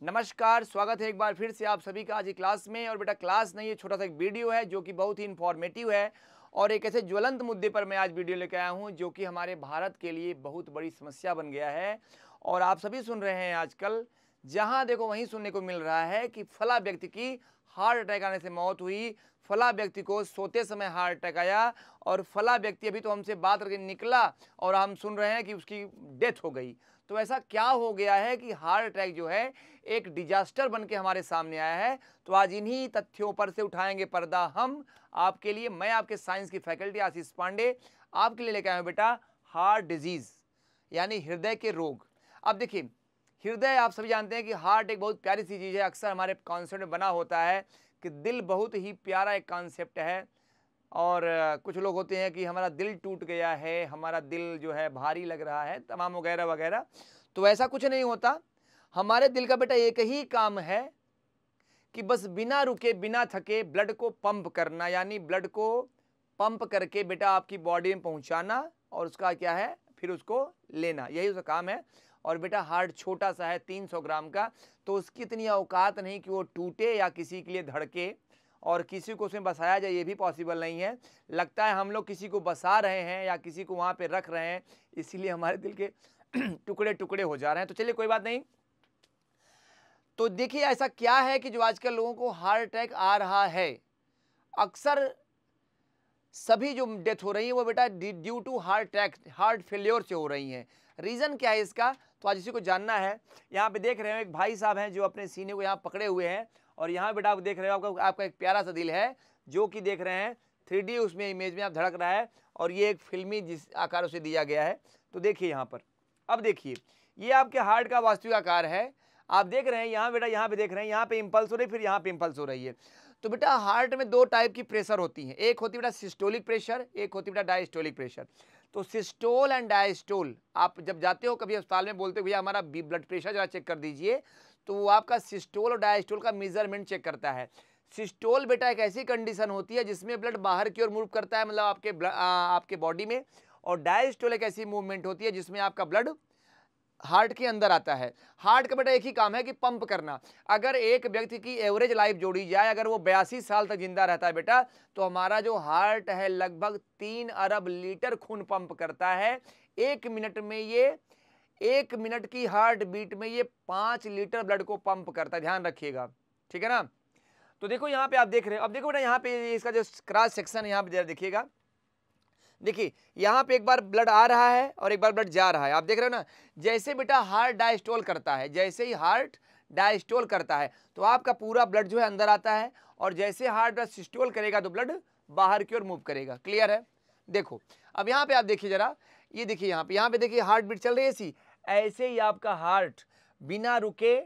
नमस्कार, स्वागत है एक बार फिर से आप सभी का आज की क्लास में। और बेटा क्लास नहीं, ये छोटा सा एक वीडियो है जो कि बहुत ही इन्फॉर्मेटिव है और एक ऐसे ज्वलंत मुद्दे पर मैं आज वीडियो लेकर आया हूँ जो कि हमारे भारत के लिए बहुत बड़ी समस्या बन गया है। और आप सभी सुन रहे हैं आजकल, जहाँ देखो वहीं सुनने को मिल रहा है कि फला व्यक्ति की हार्ट अटैक आने से मौत हुई, फला व्यक्ति को सोते समय हार्ट अटैक आया और फला व्यक्ति अभी तो हमसे बात करके निकला और हम सुन रहे हैं कि उसकी डेथ हो गई। तो ऐसा क्या हो गया है कि हार्ट अटैक जो है एक डिजास्टर बन के हमारे सामने आया है। तो आज इन्हीं तथ्यों पर से उठाएंगे पर्दा हम आपके लिए। मैं आपके साइंस की फैकल्टी आशीष पांडे आपके लिए लेकर आया हूं बेटा हार्ट डिजीज यानी हृदय के रोग। अब देखिए, हृदय आप सभी जानते हैं कि हार्ट एक बहुत प्यारी सी चीज़ है। अक्सर हमारे कॉन्सेप्ट में बना होता है कि दिल बहुत ही प्यारा एक कॉन्सेप्ट है। और कुछ लोग होते हैं कि हमारा दिल टूट गया है, हमारा दिल जो है भारी लग रहा है, तमाम वगैरह वगैरह। तो ऐसा कुछ नहीं होता। हमारे दिल का बेटा एक ही काम है कि बस बिना रुके बिना थके ब्लड को पंप करना, यानी ब्लड को पंप करके बेटा आपकी बॉडी में पहुंचाना और उसका क्या है फिर उसको लेना, यही उसका काम है। और बेटा हार्ट छोटा सा है 300 ग्राम का, तो उसकी इतनी औकात नहीं कि वो टूटे या किसी के लिए धड़के और किसी को उसमें बसाया जाए, ये भी पॉसिबल नहीं है। लगता है हम लोग किसी को बसा रहे हैं या किसी को वहाँ पे रख रहे हैं, इसीलिए हमारे दिल के टुकड़े टुकड़े हो जा रहे हैं। तो चलिए कोई बात नहीं। तो देखिए ऐसा क्या है कि जो आजकल लोगों को हार्ट अटैक आ रहा है, अक्सर सभी जो डेथ हो रही है वो बेटा due to heart attack, heart failure से हो रही हैं। रीज़न क्या है इसका, तो आज इसी को जानना है। यहाँ पे देख रहे हो एक भाई साहब हैं जो अपने सीने को यहाँ पकड़े हुए हैं और यहाँ बेटा आप देख रहे हो आपका एक प्यारा सा दिल है जो कि देख रहे हैं 3D उसमें इमेज में आप धड़क रहा है और ये एक फिल्मी जिस आकार से दिया गया है। तो देखिए यहाँ पर, अब देखिए ये आपके हार्ट का वास्तविक आकार है। आप देख रहे हैं यहाँ बेटा, यहाँ पे देख रहे हैं, यहाँ पे इम्पल्स हो रही है, फिर यहाँ पे इम्पल्स हो रही है। तो बेटा हार्ट में दो टाइप की प्रेशर होती हैं, एक होती है बेटा सिस्टोलिक प्रेशर, एक होती है बेटा डायस्टोलिक प्रेशर। तो सिस्टोल एंड डायस्टोल, आप जब जाते हो कभी अस्पताल में बोलते हो भैया हमारा ब्लड प्रेशर जरा चेक कर दीजिए, तो वो आपका सिस्टोल और डायस्टोल का मेजरमेंट चेक करता है। सिस्टोल बेटा एक ऐसी कंडीशन होती है जिसमें ब्लड बाहर की ओर मूव करता है, मतलब आपके बॉडी में। और डायस्टोल एक ऐसी मूवमेंट होती है जिसमें आपका ब्लड हार्ट के अंदर आता है। हार्ट का बेटा एक ही काम है कि पंप करना। अगर एक व्यक्ति की एवरेज लाइफ जोड़ी जाए, अगर वो 82 साल तक जिंदा रहता है बेटा, तो हमारा जो हार्ट है लगभग 3 अरब लीटर खून पंप करता है। 1 मिनट में ये 1 मिनट की हार्ट बीट में ये 5 लीटर ब्लड को पंप करता है, ध्यान रखिएगा, ठीक है ना। तो देखो यहाँ पे आप देख रहे हो, अब देखो बेटा यहाँ पे इसका जो क्रॉस सेक्शन है यहाँ पे देखिएगा, देखिए यहाँ पे एक बार ब्लड आ रहा है और एक बार ब्लड जा रहा है, आप देख रहे हो ना। जैसे बेटा हार्ट डायस्टोल करता है, जैसे ही हार्ट डायस्टोल करता है तो आपका पूरा ब्लड जो है अंदर आता है, और जैसे हार्ट सिस्टोल करेगा तो ब्लड बाहर की ओर मूव करेगा। क्लियर है। देखो अब यहाँ पे आप देखिए जरा, ये देखिए यहाँ पे देखिए हार्ट बीट चल रही है ऐसी, ऐसे ही आपका हार्ट बिना रुके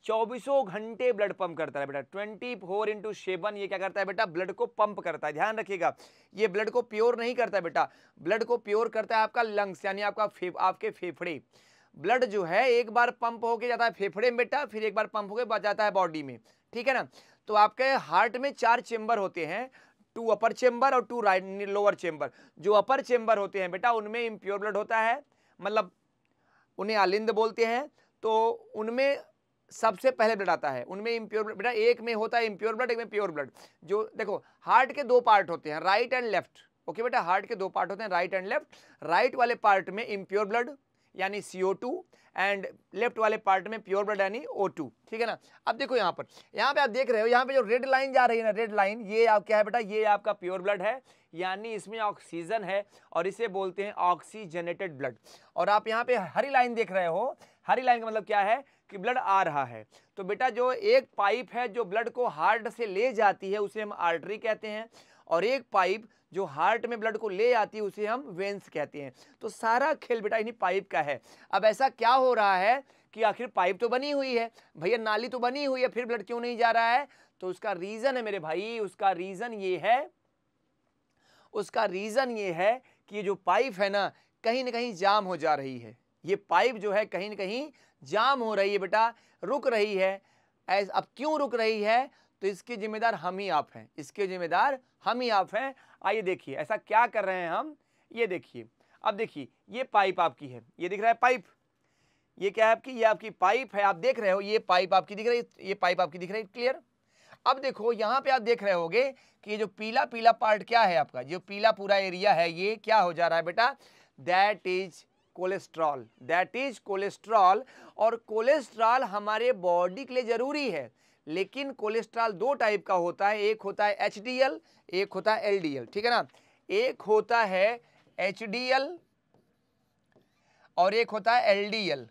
24 घंटे ब्लड पंप करता है बेटा। 24/7 ये क्या करता है बेटा, ब्लड को पंप करता है। ध्यान रखिएगा, ये ब्लड को प्योर नहीं करता है बेटा, ब्लड को प्योर करता है आपका लंग्स, यानी आपके फेफड़े। ब्लड जो है एक बार पंप होके जाता है फेफड़े में बेटा, फिर एक बार पंप होके जाता है बॉडी में, ठीक है ना। तो आपके हार्ट में 4 चेंबर होते हैं, 2 अपर चेंबर और 2 लोअर चेंबर। जो अपर चेंबर होते हैं बेटा उनमें इम्प्योर ब्लड होता है, मतलब उन्हें आलिंद बोलते हैं। तो उनमें सबसे पहले ब्लड आता है, उनमें इम्प्योर ब्लड बेटा, एक में होता है इम्प्योर ब्लड, एक में प्योर ब्लड। जो देखो हार्ट के 2 पार्ट होते हैं, राइट एंड लेफ्ट। ओके बेटा, हार्ट के 2 पार्ट होते हैं, राइट एंड लेफ्ट। राइट वाले पार्ट में इम्प्योर ब्लड यानी CO2 एंड लेफ्ट वाले पार्ट में प्योर ब्लड यानी O2, ठीक है ना। अब देखो यहाँ पे आप देख रहे हो, यहाँ पे जो रेड लाइन जा रही है ना, रेड लाइन, ये आप क्या है बेटा, ये आपका प्योर ब्लड है, यानी इसमें ऑक्सीजन है और इसे बोलते हैं ऑक्सीजनेटेड ब्लड। और आप यहाँ पे हरी लाइन देख रहे हो, हरी लाइन का मतलब क्या है कि ब्लड आ रहा है। तो बेटा जो एक पाइप है जो ब्लड को हार्ट से ले जाती है उसे हम आर्टरी कहते हैं, और एक पाइप जो हार्ट में ब्लड को ले आती है उसे हम वेन्स कहते हैं। तो सारा खेल बेटा इन्हीं पाइप का है। अब ऐसा क्या हो रहा है कि आखिर पाइप तो बनी हुई है भैया, नाली तो बनी हुई है, फिर ब्लड क्यों नहीं जा रहा है। तो उसका रीजन है मेरे भाई, उसका रीजन ये है कि ये जो पाइप है ना कहीं जाम हो जा रही है। ये पाइप जो है कहीं न कहीं जाम हो रही है बेटा, रुक रही है। अब क्यों रुक रही है, तो इसके जिम्मेदार हम ही आप हैं, इसके जिम्मेदार हम ही आप हैं। आइए देखिए ऐसा क्या कर रहे हैं हम, ये देखिए। अब देखिए ये पाइप आपकी है, ये दिख रहा है पाइप, ये क्या है आपकी, ये आपकी पाइप है, आप देख रहे हो, ये पाइप आपकी दिख रही है, ये पाइप आपकी दिख रही है, क्लियर। अब देखो यहाँ पे आप देख रहे होगे कि ये जो पीला पीला पार्ट क्या है आपका, जो पीला पूरा एरिया है ये क्या हो जा रहा है बेटा, that is cholesterol, that is cholesterol. और कोलेस्ट्रॉल हमारे बॉडी के लिए जरूरी है, लेकिन कोलेस्ट्रॉल दो टाइप का होता है, एक होता है HDL, एक होता है LDL, ठीक है ना। एक होता है HDL और एक होता है LDL।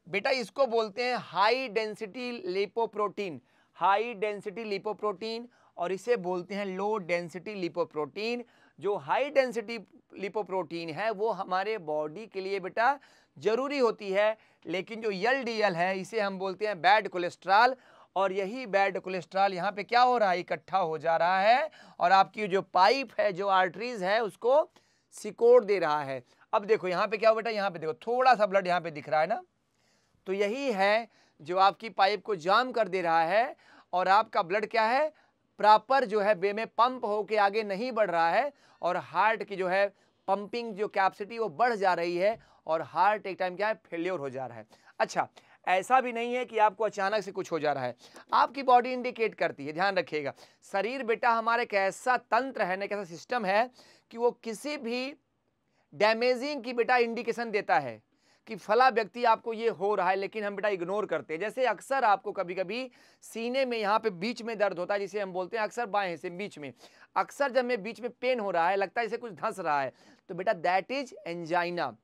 बेटा इसको बोलते हैं high density lipoprotein, high density lipoprotein, और इसे बोलते हैं लो डेंसिटी लिपोप्रोटीन। जो हाई डेंसिटी लिपोप्रोटीन है वो हमारे बॉडी के लिए बेटा जरूरी होती है, लेकिन जो LDL है इसे हम बोलते हैं बैड कोलेस्ट्रॉल। और यही बैड कोलेस्ट्रॉल यहाँ पे क्या हो रहा है, इकट्ठा हो जा रहा है और आपकी जो पाइप है, जो आर्टरीज है, उसको सिकोड़ दे रहा है। अब देखो यहाँ पे क्या हो बेटा, यहाँ पे देखो थोड़ा सा ब्लड यहाँ पे दिख रहा है ना, तो यही है जो आपकी पाइप को जाम कर दे रहा है और आपका ब्लड क्या है, प्रॉपर जो है वे में पंप होके आगे नहीं बढ़ रहा है और हार्ट की जो है पंपिंग जो कैपेसिटी वो बढ़ जा रही है और हार्ट एक टाइम क्या है, फेल्योर हो जा रहा है। अच्छा, ऐसा भी नहीं है कि आपको अचानक से कुछ हो जा रहा है, आपकी बॉडी इंडिकेट करती है, ध्यान रखिएगा। शरीर बेटा हमारा एक ऐसा तंत्र है, एक ऐसा सिस्टम है कि वो किसी भी डैमेजिंग की बेटा इंडिकेशन देता है कि फला व्यक्ति आपको ये हो रहा है, लेकिन हम बेटा इग्नोर करते हैं। जैसे अक्सर आपको कभी कभी सीने में यहाँ पे बीच में दर्द होता है, जिसे हम बोलते हैं अक्सर बाएं से बीच में, अक्सर जब में बीच में पेन हो रहा है, लगता है जैसे कुछ धंस रहा है, तो बेटा दैट इज एंजाइना।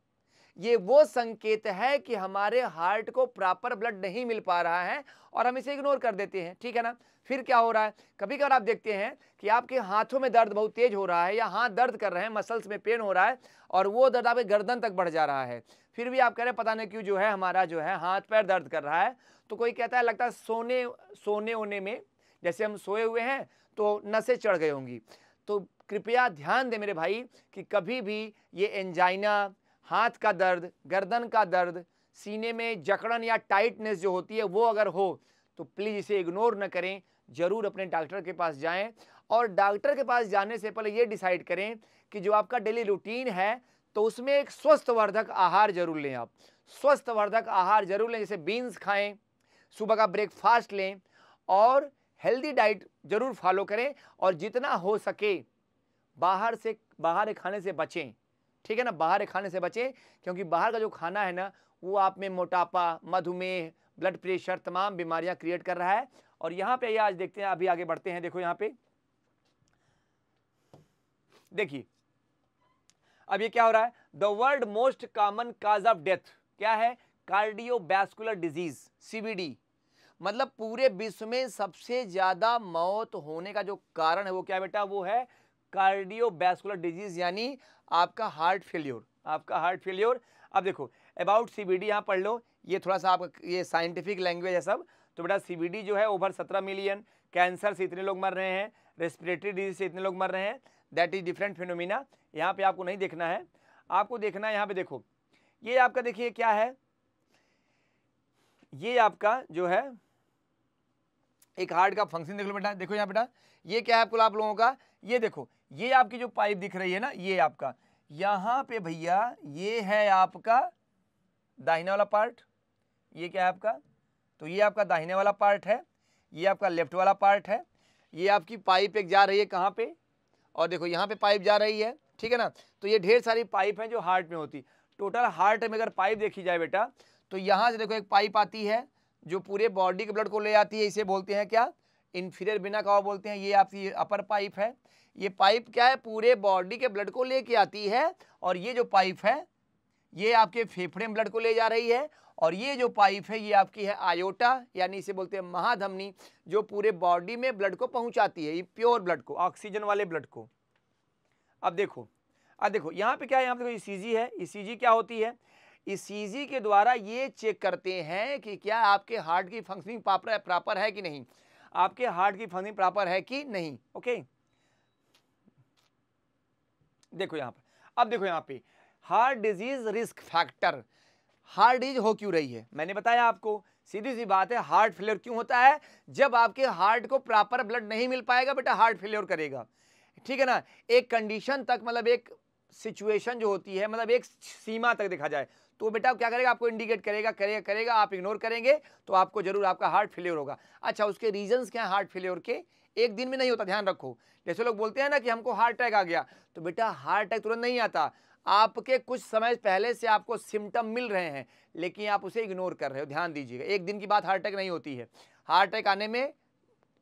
ये वो संकेत है कि हमारे हार्ट को प्रॉपर ब्लड नहीं मिल पा रहा है और हम इसे इग्नोर कर देते हैं, ठीक है ना। फिर क्या हो रहा है, कभी कभार आप देखते हैं कि आपके हाथों में दर्द बहुत तेज हो रहा है या हाथ दर्द कर रहे हैं, मसल्स में पेन हो रहा है और वो दर्द आपके गर्दन तक बढ़ जा रहा है, फिर भी आप कह रहे हैं पता नहीं क्यों जो है हमारा जो है हाथ पैर दर्द कर रहा है। तो कोई कहता है लगता है सोने होने में, जैसे हम सोए हुए हैं तो नसें चढ़ गई होंगी। तो कृपया ध्यान दें मेरे भाई कि कभी भी ये एंजाइना, हाथ का दर्द, गर्दन का दर्द, सीने में जकड़न या टाइटनेस जो होती है वो अगर हो तो प्लीज़ इसे इग्नोर न करें, ज़रूर अपने डॉक्टर के पास जाएं। और डॉक्टर के पास जाने से पहले ये डिसाइड करें कि जो आपका डेली रूटीन है तो उसमें एक स्वस्थवर्धक आहार जरूर लें, आप स्वस्थवर्धक आहार जरूर लें, जैसे बीन्स खाएं, सुबह का ब्रेकफास्ट लें और हेल्दी डाइट जरूर फॉलो करें और जितना हो सके बाहर खाने से बचें, ठीक है ना, बाहर खाने से बचें, क्योंकि बाहर का जो खाना है ना वो आप में मोटापा, मधुमेह, ब्लड प्रेशर, तमाम बीमारियां क्रिएट कर रहा है। और यहाँ पे आज देखते हैं, अभी आगे बढ़ते हैं, देखो यहाँ पे देखिए अब ये क्या हो रहा है, the world most common cause of death क्या है, कार्डियोवैस्कुलर डिजीज, CVD। मतलब पूरे विश्व में सबसे ज्यादा मौत होने का जो कारण है वो क्या बेटा, वो है कार्डियोवैस्कुलर डिजीज, यानी आपका हार्ट फेल्योर, आपका हार्ट फेल्योर। अब देखो अबाउट CVD यहाँ पढ़ लो, ये थोड़ा सा आप ये साइंटिफिक लैंग्वेज है सब। तो बेटा CVD जो है ओवर 17 मिलियन, कैंसर से इतने लोग मर रहे हैं, रेस्पिरेटरी डिजीज से इतने लोग मर रहे हैं, दैट इज डिफरेंट फिनोमिना। यहाँ पे आपको नहीं देखना है, आपको देखना है यहाँ पे देखो, ये आपका देखिए क्या है, ये आपका जो है एक हार्ट का फंक्शन देख लो बेटा, देखो यहाँ बेटा ये क्या है आपको आप लोगों का, ये देखो ये आपकी जो पाइप दिख रही है ना, ये आपका यहाँ पे भैया ये है आपका दाहिने वाला पार्ट, ये क्या है आपका, तो ये आपका दाहिने वाला पार्ट है, ये आपका लेफ्ट वाला पार्ट है, ये आपकी पाइप एक जा रही है कहाँ पे, और देखो यहाँ पे पाइप जा रही है, ठीक है ना। तो ये ढेर सारी पाइप हैं जो हार्ट में होती, टोटल हार्ट में अगर पाइप देखी जाए बेटा तो यहाँ से देखो एक पाइप आती है जो पूरे बॉडी के ब्लड को ले आती है, इसे बोलते हैं क्या, इन्फीरियर वेना कावा बोलते हैं। ये आपकी अपर पाइप है, ये पाइप क्या है, पूरे बॉडी के ब्लड को लेके आती है, और ये जो पाइप है ये आपके फेफड़े में ब्लड को ले जा रही है, और ये जो पाइप है ये आपकी है आयोटा, यानी इसे बोलते हैं महाधमनी, जो पूरे बॉडी में ब्लड को पहुंचाती है, ये प्योर ब्लड को, ऑक्सीजन वाले ब्लड को। अब देखो यहाँ पे क्या है, यहाँ पे देखो ECG है, ECG क्या होती है, ECG के द्वारा ये चेक करते हैं कि क्या आपके हार्ट की फंक्शनिंग प्रॉपर है कि नहीं, आपके हार्ट की फंक्शनिंग प्रॉपर है कि नहीं, ओके। देखो यहाँ पर, अब देखो यहाँ पे heart disease risk factor, heart disease हो क्यों रही है, मैंने बताया आपको, सीधी सी बात है, हार्ट फेलियर क्यों होता है, जब आपके हार्ट को प्रॉपर ब्लड नहीं मिल पाएगा बेटा हार्ट फेलियर करेगा, ठीक है ना। एक कंडीशन तक, मतलब एक सिचुएशन जो होती है, मतलब एक सीमा तक देखा जाए तो बेटा क्या करेगा, आपको इंडिकेट करेगा, आप इग्नोर करेंगे तो आपको जरूर आपका हार्ट फेलियर होगा। अच्छा, उसके रीजंस क्या है हार्ट फेलियर के? एक दिन में नहीं होता, ध्यान रखो। जैसे लोग बोलते हैं ना कि हमको हार्ट अटैक आ गया, तो बेटा हार्ट अटैक तुरंत नहीं आता, आपके कुछ समय पहले से आपको सिम्टम मिल रहे हैं, लेकिन आप उसे इग्नोर कर रहे हो। ध्यान दीजिएगा, एक दिन की बात हार्ट अटैक नहीं होती है। हार्ट अटैक आने में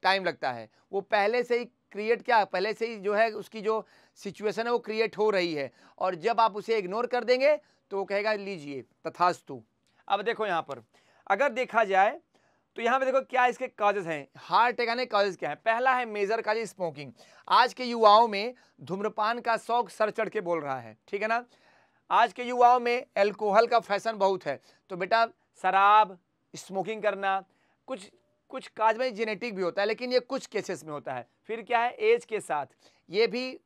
टाइम लगता है, वो पहले से ही क्रिएट पहले से ही जो है उसकी जो सिचुएशन है वो क्रिएट हो रही है, और जब आप उसे इग्नोर कर देंगे तो वो कहेगा लीजिए तथास्तु। अब देखो यहाँ पर अगर देखा जाए तो यहाँ पे देखो क्या इसके कॉजेज हैं, हार्ट अटैक आने कॉजेज क्या है। पहला है मेजर कॉज स्मोकिंग। आज के युवाओं में धूम्रपान का शौक सर चढ़ के बोल रहा है, ठीक है ना। आज के युवाओं में एल्कोहल का फैशन बहुत है, तो बेटा शराब, स्मोकिंग करना कुछ काज में जेनेटिक भी होता है, लेकिन ये कुछ केसेस में होता है। फिर क्या है, एज के साथ ये भी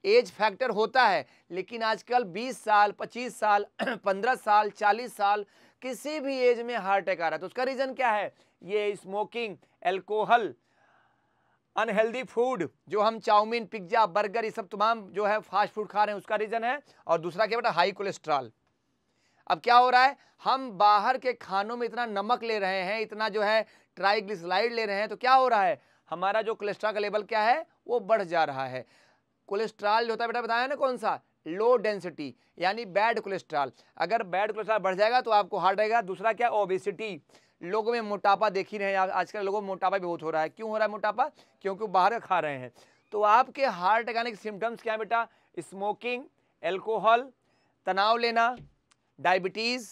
एज फैक्टर होता है, लेकिन आजकल 20 साल 25 साल 15 साल 40 साल किसी भी एज में हार्ट अटैक आ रहा है। तो उसका रीजन क्या है, ये स्मोकिंग, एल्कोहल, अनहेल्दी फूड, जो हम चाउमीन, पिज्जा, बर्गर, ये सब तमाम जो है फास्ट फूड खा रहे हैं, उसका रीजन है। और दूसरा क्या बेटा, हाई कोलेस्ट्रॉल। अब क्या हो रहा है, हम बाहर के खानों में इतना नमक ले रहे हैं, इतना जो है ट्राइग्लिसराइड ले रहे हैं, तो क्या हो रहा है, हमारा जो कोलेस्ट्रॉल का लेवल क्या है वो बढ़ जा रहा है। कोलेस्ट्रॉल जो होता है बेटा बताया ना कौन सा, लो डेंसिटी, यानी बैड कोलेस्ट्रॉल। अगर बैड कोलेस्ट्रॉल बढ़ जाएगा तो आपको हार्ट आएगा। दूसरा क्या, ओबेसिटी, लोगों में मोटापा देख ही रहे हैं आजकल, लोगों में मोटापा भी बहुत हो रहा है। क्यों हो रहा है मोटापा, क्योंकि वो बाहर खा रहे हैं। तो आपके हार्ट अटैक आने के सिम्टम्स क्या है बेटा, स्मोकिंग, एल्कोहल, तनाव लेना, डायबिटीज,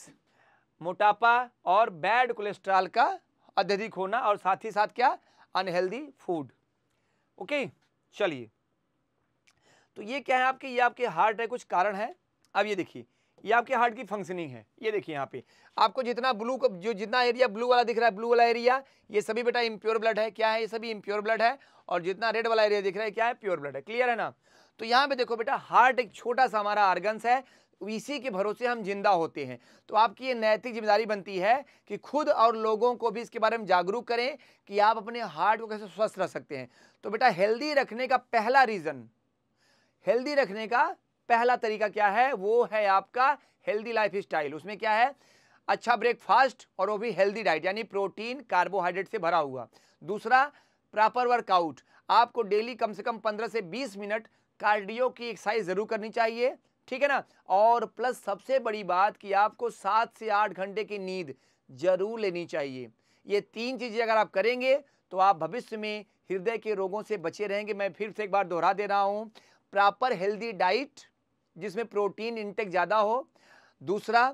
मोटापा और बैड कोलेस्ट्रॉल का अत्यधिक होना, और साथ ही साथ क्या, अनहेल्दी फूड। ओके, चलिए, तो ये क्या है आपके, ये आपके हार्ट अटैक कुछ कारण है। अब ये देखिए, ये आपके हार्ट की फंक्शनिंग है। ये देखिए यहाँ पे आपको जितना जितना एरिया ब्लू वाला दिख रहा है, ब्लू वाला एरिया, ये सभी बेटा इम्प्योर ब्लड है। क्या है, ये सभी इम्प्योर ब्लड है। और जितना रेड वाला एरिया दिख रहा है क्या है, प्योर ब्लड है। क्लियर है ना। तो यहाँ पे देखो बेटा, हार्ट एक छोटा सा हमारा ऑर्गन्स है, इसी के भरोसे हम जिंदा होते हैं। तो आपकी ये नैतिक जिम्मेदारी बनती है कि खुद और लोगों को भी इसके बारे में जागरूक करें कि आप अपने हार्ट को कैसे स्वस्थ रख सकते हैं। तो बेटा हेल्दी रखने का पहला रीजन, हेल्दी रखने का पहला तरीका क्या है, वो है आपका हेल्दी लाइफ स्टाइल। उसमें क्या है, अच्छा ब्रेकफास्ट, और वो भी हेल्दी डाइट, यानी प्रोटीन कार्बोहाइड्रेट से भरा हुआ। दूसरा, प्रॉपर वर्कआउट, आपको डेली कम से कम 15 से 20 मिनट कार्डियो की एक्सरसाइज जरूर करनी चाहिए, ठीक है ना। और प्लस सबसे बड़ी बात कि आपको 7 से 8 घंटे की नींद जरूर लेनी चाहिए। ये 3 चीजें अगर आप करेंगे तो आप भविष्य में हृदय के रोगों से बचे रहेंगे। मैं फिर से एक बार दोहरा दे रहा हूं, प्रॉपर हेल्दी डाइट जिसमें प्रोटीन इंटेक ज़्यादा हो। दूसरा,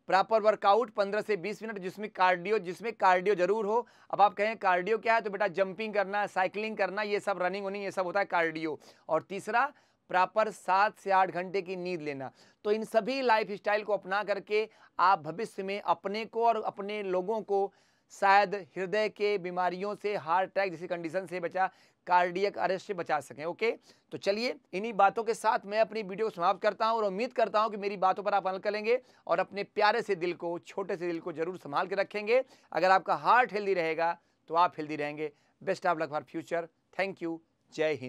प्रॉपर वर्कआउट 15 से 20 मिनट जिसमें कार्डियो जरूर हो। अब आप कहें कार्डियो क्या है, तो बेटा जंपिंग करना, साइकिलिंग करना, ये सब, रनिंग वनिंग, ये सब होता है कार्डियो। और तीसरा, प्रॉपर 7 से 8 घंटे की नींद लेना। तो इन सभी लाइफ स्टाइल को अपना करके आप भविष्य में अपने को और अपने लोगों को शायद हृदय के बीमारियों से, हार्ट अटैक जैसी कंडीशन से बचा, कार्डियक अरेस्ट से बचा सकें। ओके, तो चलिए इन्हीं बातों के साथ मैं अपनी वीडियो को समाप्त करता हूं, और उम्मीद करता हूं कि मेरी बातों पर आप अमल करेंगे और अपने प्यारे से दिल को, छोटे से दिल को जरूर संभाल के रखेंगे। अगर आपका हार्ट हेल्दी रहेगा तो आप हेल्दी रहेंगे। Best of luck for future. Thank you. जय हिंद।